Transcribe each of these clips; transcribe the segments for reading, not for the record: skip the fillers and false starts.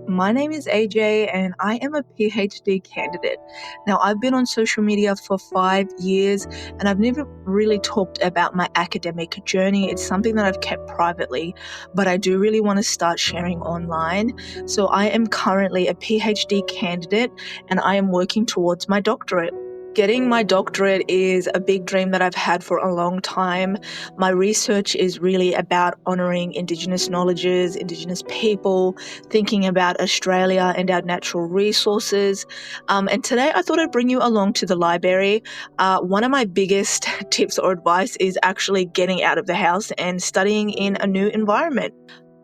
My name is AJ and I am a PhD candidate. Now, I've been on social media for 5 years and I've never really talked about my academic journey. It's something that I've kept privately, but I do really want to start sharing online. So, I am currently a PhD candidate and I am working towards my doctorate. Getting my doctorate is a big dream that I've had for a long time. My research is really about honouring Indigenous knowledges, Indigenous people, thinking about Australia and our natural resources. And today I thought I'd bring you along to the library. One of my biggest tips or advice is actually getting out of the house and studying in a new environment.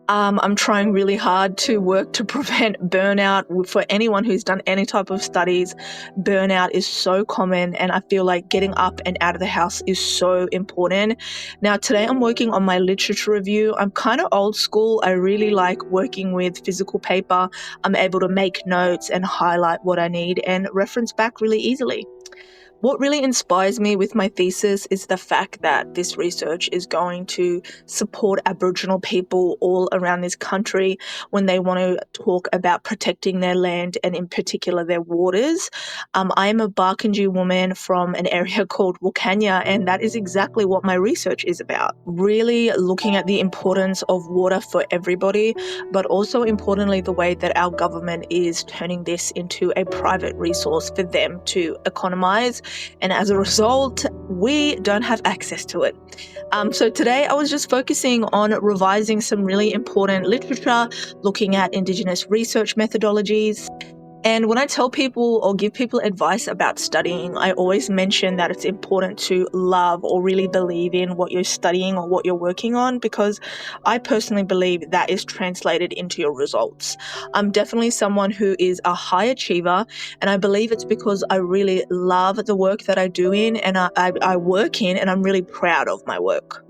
I'm trying really hard to work to prevent burnout. For anyone who's done any type of studies, burnout is so common, and I feel like getting up and out of the house is so important. Now, today I'm working on my literature review. I'm kind of old school. I really like working with physical paper. I'm able to make notes and highlight what I need and reference back really easily. What really inspires me with my thesis is the fact that this research is going to support Aboriginal people all around this country when they want to talk about protecting their land and in particular their waters. I am a Barkindji woman from an area called Wilcannia, and that is exactly what my research is about. Really looking at the importance of water for everybody, but also importantly the way that our government is turning this into a private resource for them to economize, and as a result, we don't have access to it. So today I was just focusing on revising some really important literature, looking at Indigenous research methodologies. And when I tell people or give people advice about studying, I always mention that it's important to love or really believe in what you're studying or what you're working on, because I personally believe that is translated into your results. I'm definitely someone who is a high achiever, and I believe it's because I really love the work that I do in and I work in, and I'm really proud of my work.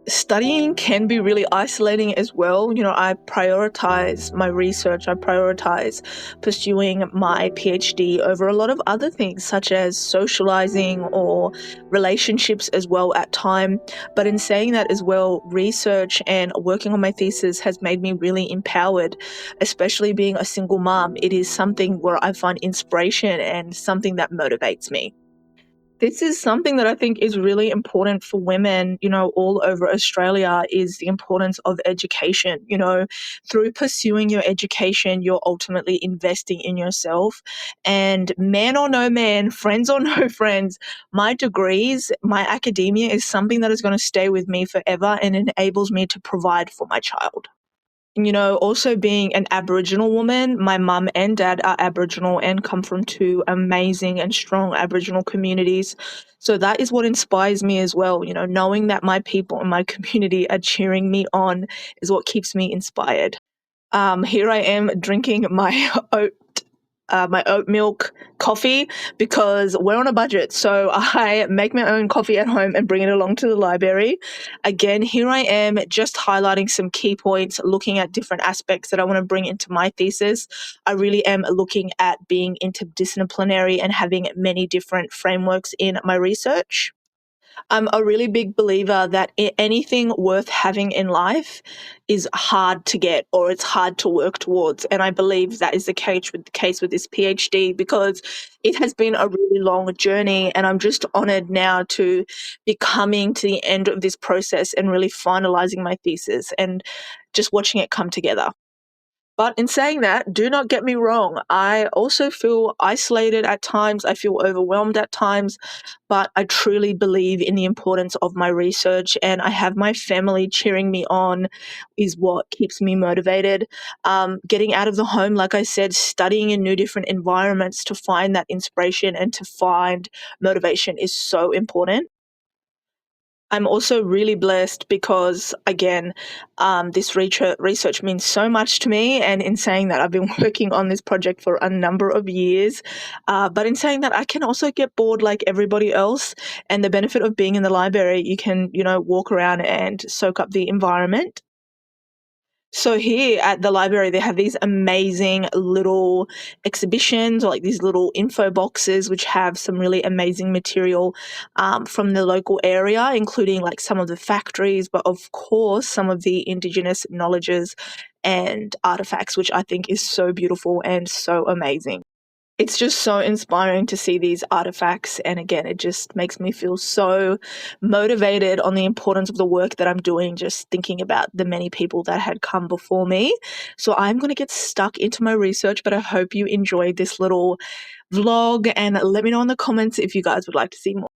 Studying can be really isolating as well. I prioritize my research, I prioritize pursuing my PhD over a lot of other things, such as socializing or relationships as well at time. But in saying that as well, research and working on my thesis has made me really empowered, especially being a single mom. It is something where I find inspiration and something that motivates me. This is something that I think is really important for women, all over Australia, is the importance of education. Through pursuing your education, you're ultimately investing in yourself. And man or no man, friends or no friends, my degrees, my academia is something that is going to stay with me forever and enables me to provide for my child. Also being an Aboriginal woman, my mum and dad are Aboriginal and come from two amazing and strong Aboriginal communities. So that is what inspires me as well. Knowing that my people and my community are cheering me on is what keeps me inspired. Here I am drinking my my oat milk coffee because we're on a budget. So I make my own coffee at home and bring it along to the library. Again, here I am just highlighting some key points, looking at different aspects that I want to bring into my thesis. I really am looking at being interdisciplinary and having many different frameworks in my research. I'm a really big believer that anything worth having in life is hard to get or it's hard to work towards. And I believe that is the case with this PhD, because it has been a really long journey, and I'm just honored now to be coming to the end of this process and really finalizing my thesis and just watching it come together. But in saying that, do not get me wrong. I also feel isolated at times. I feel overwhelmed at times, but I truly believe in the importance of my research, and I have my family cheering me on is what keeps me motivated. Getting out of the home, like I said, studying in new different environments to find that inspiration and to find motivation is so important. I'm also really blessed because, again, this research means so much to me. And in saying that, I've been working on this project for a number of years. But in saying that, I can also get bored like everybody else. And the benefit of being in the library, you can, walk around and soak up the environment. So here at the library, they have these amazing little exhibitions, or like these little info boxes, which have some really amazing material from the local area, including like some of the factories, but of course some of the Indigenous knowledges. and artifacts, which I think is so beautiful and so amazing. It's just so inspiring to see these artifacts. And again, it just makes me feel so motivated on the importance of the work that I'm doing, just thinking about the many people that had come before me. So I'm going to get stuck into my research, but I hope you enjoyed this little vlog and let me know in the comments if you guys would like to see more.